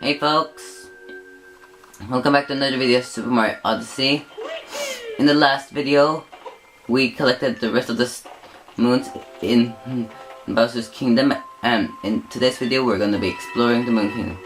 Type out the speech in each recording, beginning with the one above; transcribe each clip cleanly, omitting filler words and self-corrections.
Hey folks, welcome back to another video of Super Mario Odyssey. In the last video, we collected the rest of the moons in Bowser's Kingdom, and in today's video we're going to be exploring the Moon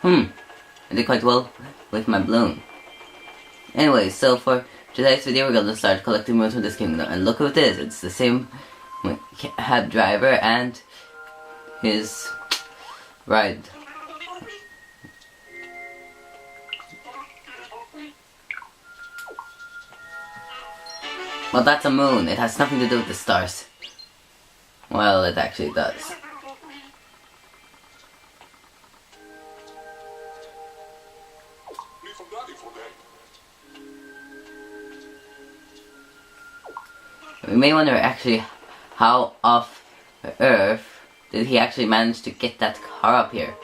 Kingdom. I did quite well with my balloon. Anyway, so for today's video we're going to start collecting moons from this kingdom, and look who it is. It's the same cab driver and his ride. Well, that's a moon. It has nothing to do with the stars. Well, it actually does. We may wonder actually how off Earth did he actually manage to get that car up here.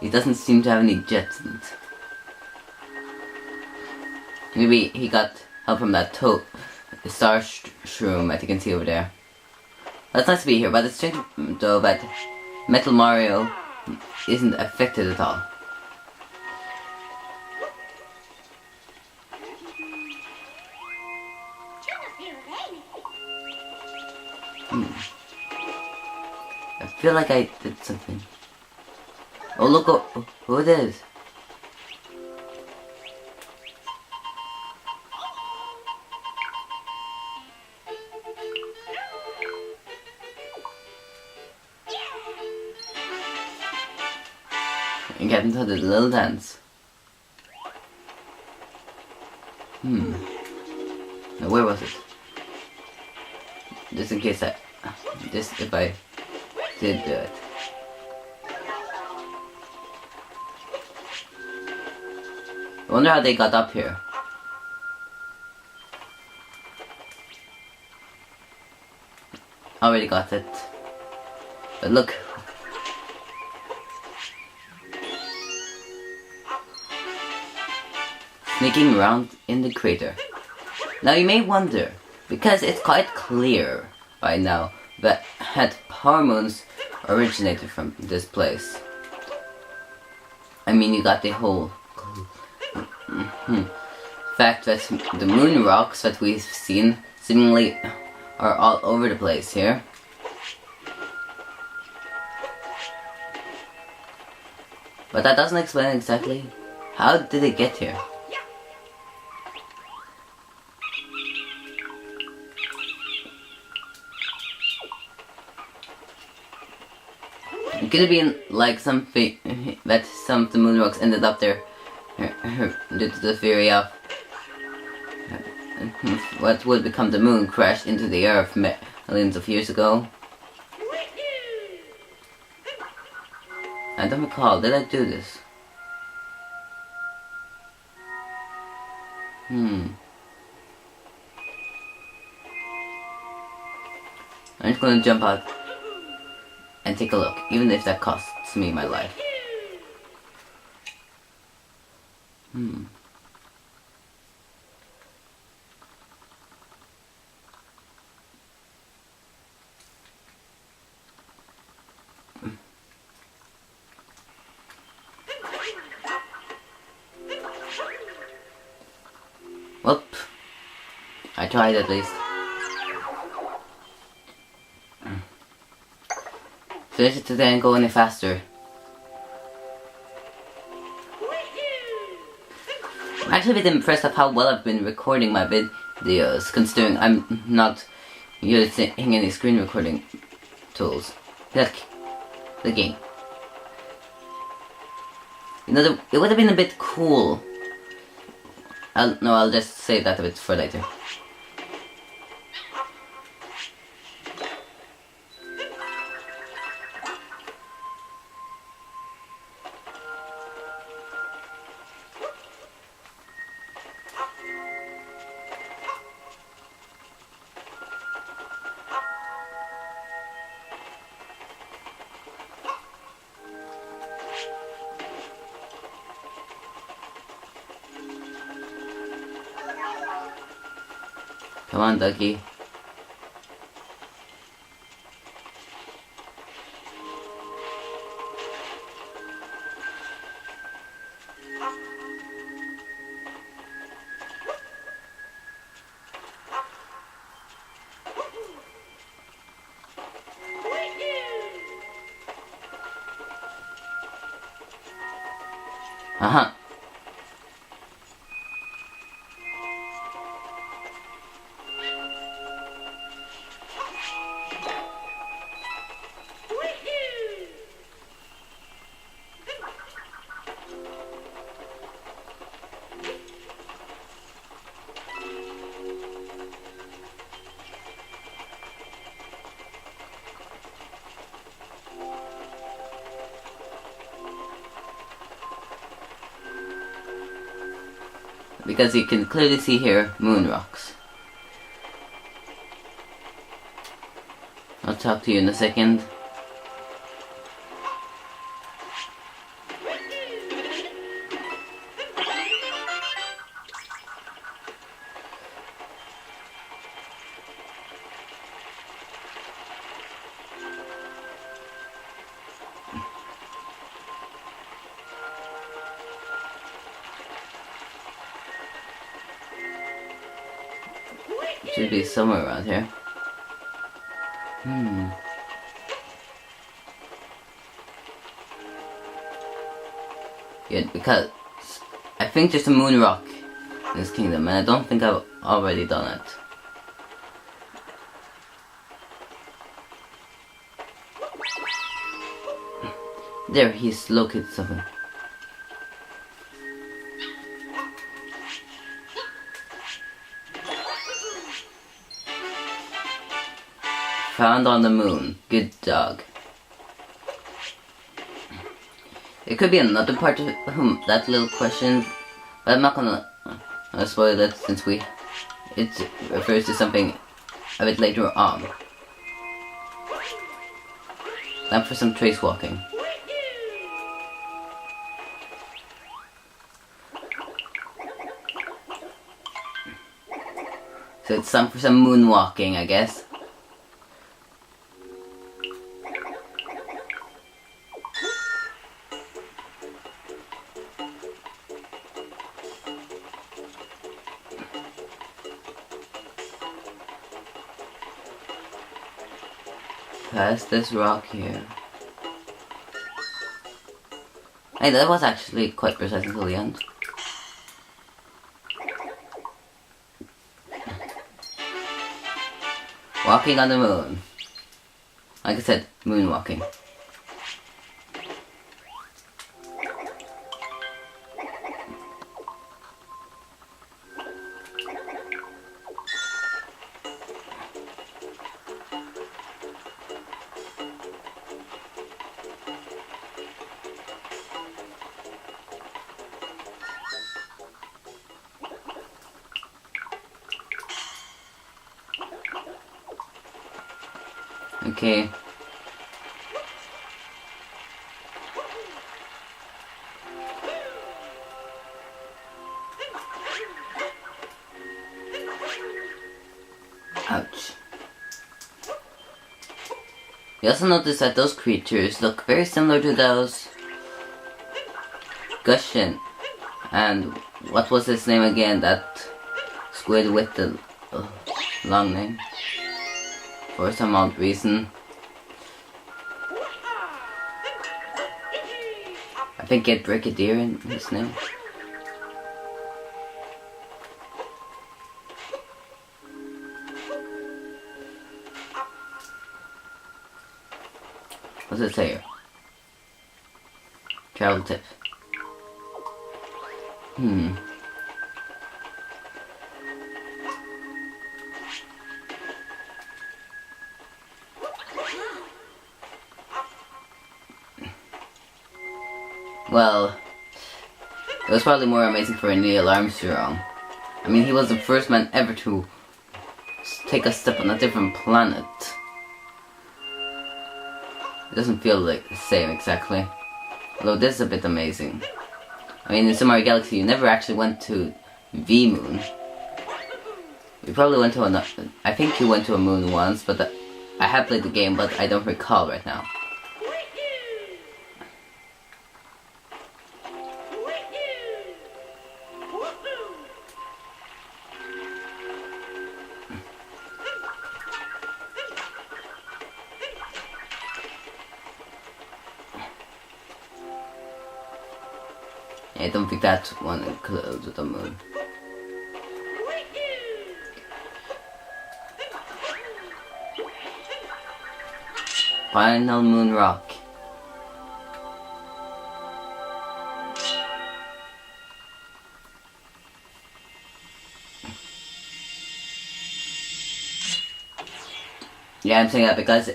He doesn't seem to have any jets in it. Maybe he got help from that star shroom that you can see over there. That's nice to be here, but it's strange though that Metal Mario isn't affected at all. I feel like I did something. Oh, look who it is. And get into the little dance. Now where was it? Just in case if I did do it. I wonder how they got up here. Already got it. But look. Sneaking around in the crater. Now you may wonder, because it's quite clear by now that power moons originated from this place. I mean, you got the whole fact that the moon rocks that we've seen seemingly are all over the place here. But that doesn't explain exactly how did it get here. It could have been like something that some of the moon rocks ended up there due to the theory of what would become the moon crashed into the earth millions of years ago. I don't recall, did I do this? I'm just gonna jump out and take a look, even if that costs me my life. Well, I tried at least. Finish it today and go any faster. I'm actually a bit impressed of how well I've been recording my videos, considering I'm not using any screen recording tools. Look, the game. You know, it would have been a bit cool. I'll just save that a bit for later. Come on, Ducky. Uh-huh. Because you can clearly see here moon rocks. I'll talk to you in a second. Should be somewhere around here. Yeah, because I think there's a moon rock in this kingdom, and I don't think I've already done it. There, he's located something. Found on the moon. Good dog. It could be another part of that little question, but I'm not gonna spoil it since it refers to something a bit later on. Time for some trace walking. So it's time for some moonwalking, I guess. Past this rock here. Hey, that was actually quite precise until the end. Walking on the moon. Like I said, moonwalking. Okay. Ouch. You also notice that those creatures look very similar to those Gushin and what was his name again, that squid with the long name, for some odd reason. I think he had Brigadier in his name. What's it say here? Travel tip. Well, it was probably more amazing for Neil Armstrong. I mean, he was the first man ever to take a step on a different planet. It doesn't feel like the same exactly. Although this is a bit amazing. I mean, in Super Mario Galaxy, you never actually went to the moon. You probably went to I think you went to a moon once, but I have played the game, but I don't recall right now. I don't think that one includes the moon. Final moon rock. Yeah, I'm saying that because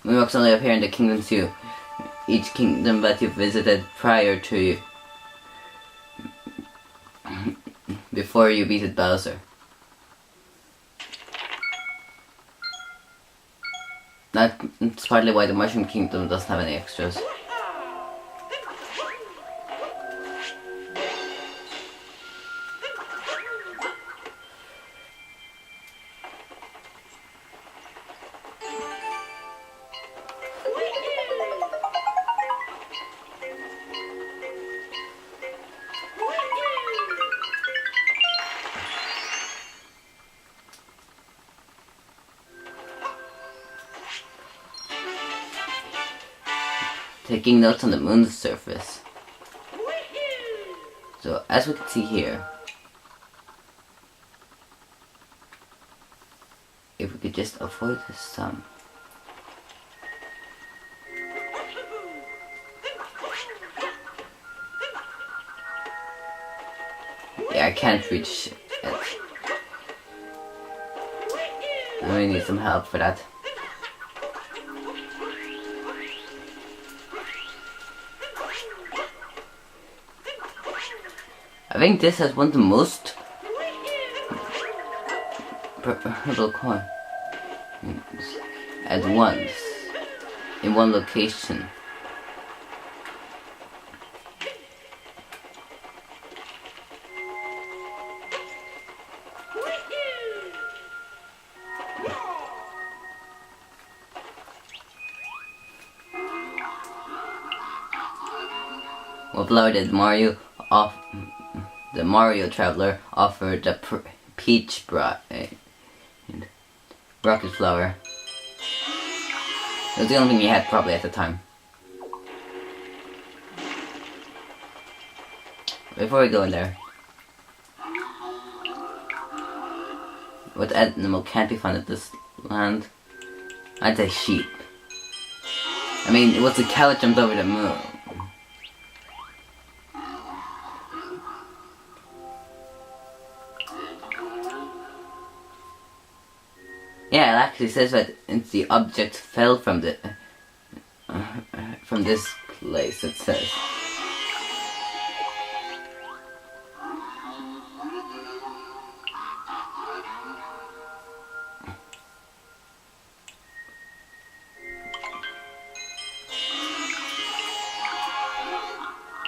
moon rocks only appear in the kingdoms each kingdom that you visited prior to you. Before you beat Bowser. That's partly why the Mushroom Kingdom doesn't have any extras. Taking notes on the moon's surface. So, as we can see here, if we could just avoid the sun. Yeah, I can't reach it. I really need some help for that. I think this has one of the most purple coins at once in one location. What flower did the Mario Traveler offered the peach rocket flower? It was the only thing he had probably at the time. Before we go in there, what animal can't be found at this land? I'd say sheep. I mean, it was the cow that jumped over the moon. Yeah, it actually says that the object fell from this place, it says.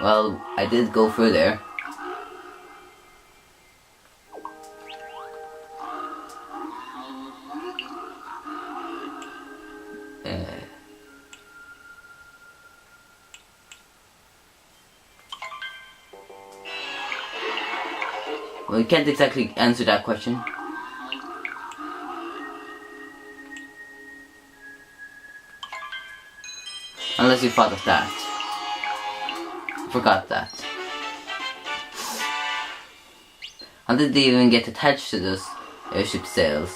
Well, I did go through there. Well, we can't exactly answer that question. Unless you thought of that. Forgot that. How did they even get attached to those airship sails?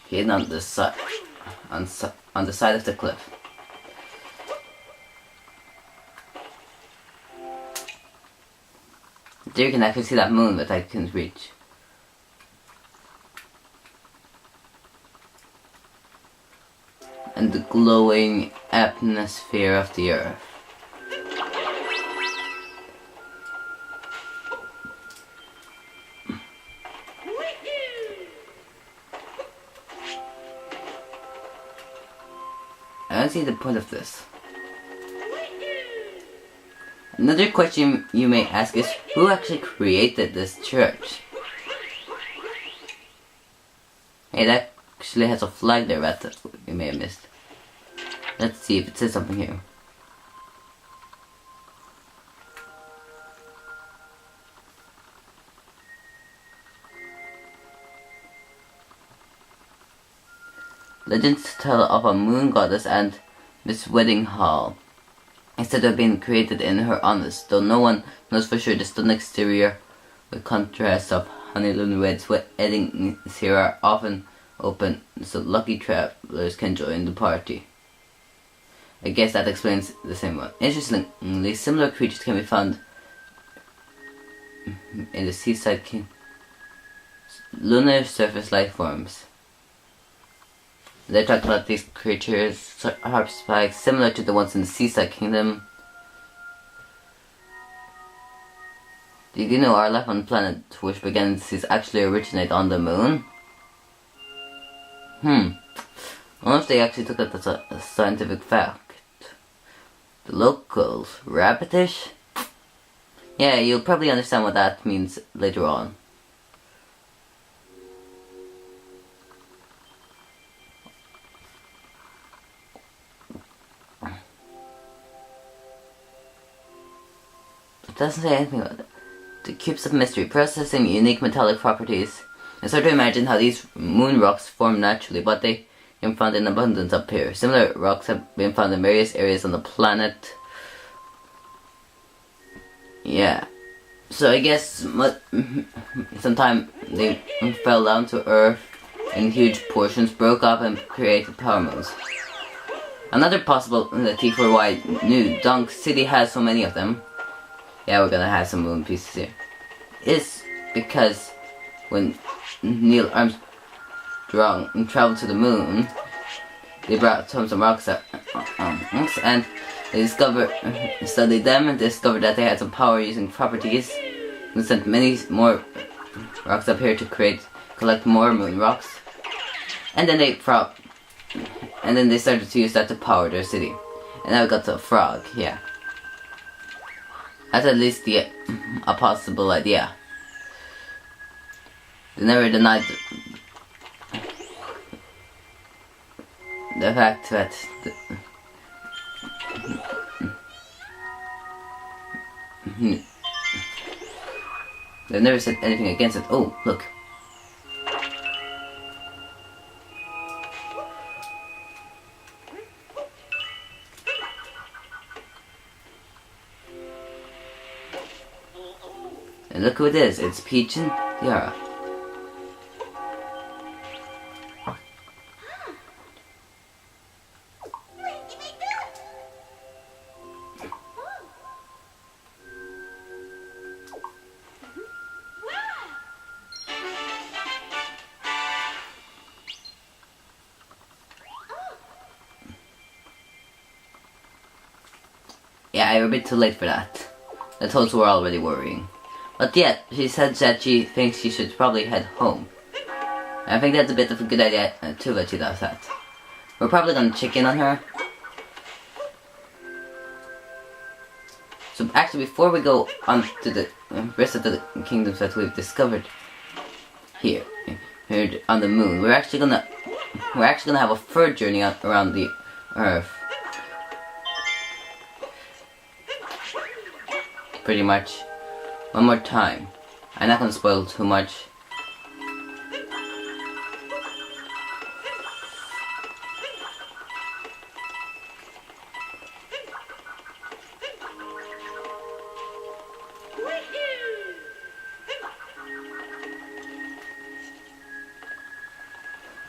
Hidden on the side, on the side of the cliff. There you can actually see that moon that I couldn't reach. And the glowing atmosphere of the earth. I don't see the point of this. Another question you may ask is, who actually created this church? Hey, that actually has a flag there that we may have missed. Let's see if it says something here. Legends tell of a moon goddess and this wedding hall. Instead of being created in her honor, though no one knows for sure, the stunning exterior with contrasts of honeymoon weddings here are often open so lucky travelers can join the party. I guess that explains the same one. Interestingly, similar creatures can be found in the seaside lunar surface life forms. They talk about these creatures, harp spikes, similar to the ones in the seaside kingdom. Did you know our life on the planet, which began in the seas, actually originate on the moon? I wonder if they actually took that as a scientific fact. The locals, rabbitish? Yeah, you'll probably understand what that means later on. It doesn't say anything about it. The cubes of mystery, processing unique metallic properties. It's hard to imagine how these moon rocks form naturally, but they can be found in abundance up here. Similar rocks have been found in various areas on the planet. Yeah. So I guess sometime they fell down to Earth in huge portions, broke up and created power moons. Another possibility for why New Donk City has so many of them, yeah, we're gonna have some moon pieces here, is because when Neil Armstrong traveled to the moon, they brought some rocks up, and they studied them and discovered that they had some power-using properties, and sent many more rocks up here to collect more moon rocks, and then they started to use that to power their city, and now we got to a frog, yeah. That's at least a possible idea. They never denied the fact that they never said anything against it. Oh, look. And look who it is, it's Peach and Tiara. Yeah, I'm a bit too late for that. The toads were already worrying. But yet, she said that she thinks she should probably head home. I think that's a bit of a good idea too that she does that. We're probably gonna check in on her. So actually, before we go on to the rest of the kingdoms that we've discovered here on the moon, we're actually gonna have a third journey around the Earth. Pretty much. One more time. I'm not gonna spoil too much.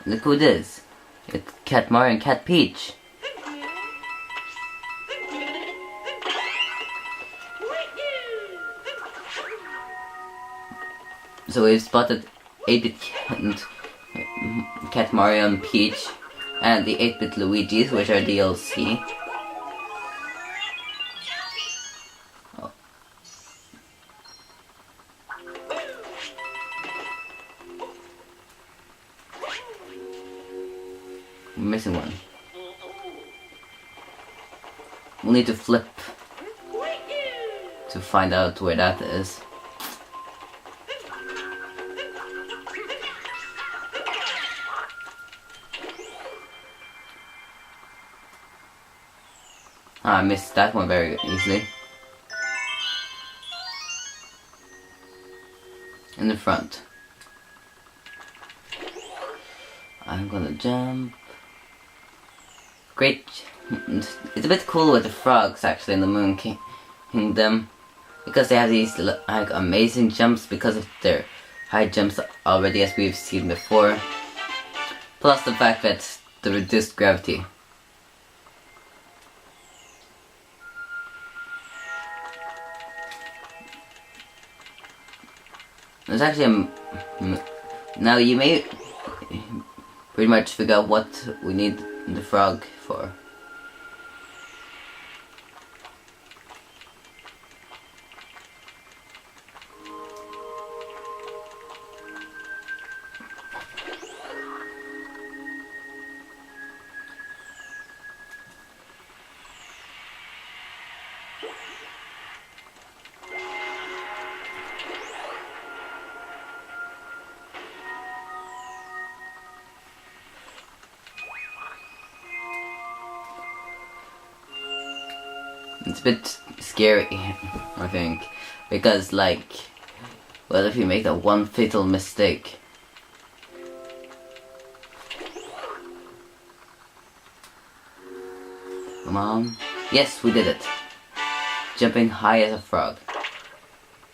Look who it is. It's Cat Mario and Cat Peach. So we've spotted 8-bit Cat Mario and Peach, and the 8-bit Luigi's, which are DLC. Oh. We're missing one. We'll need to flip. to find out where that is. I missed that one very easily. In the front. I'm gonna jump. Great. It's a bit cool with the frogs actually in the Moon Kingdom. Because they have these like amazing jumps because of their high jumps already, as we've seen before. Plus the fact that the reduced gravity. There's actually now you may pretty much figure out what we need the frog for. It's a bit scary, I think, because like, what if you make that one fatal mistake? Come on. Yes, we did it. Jumping high as a frog.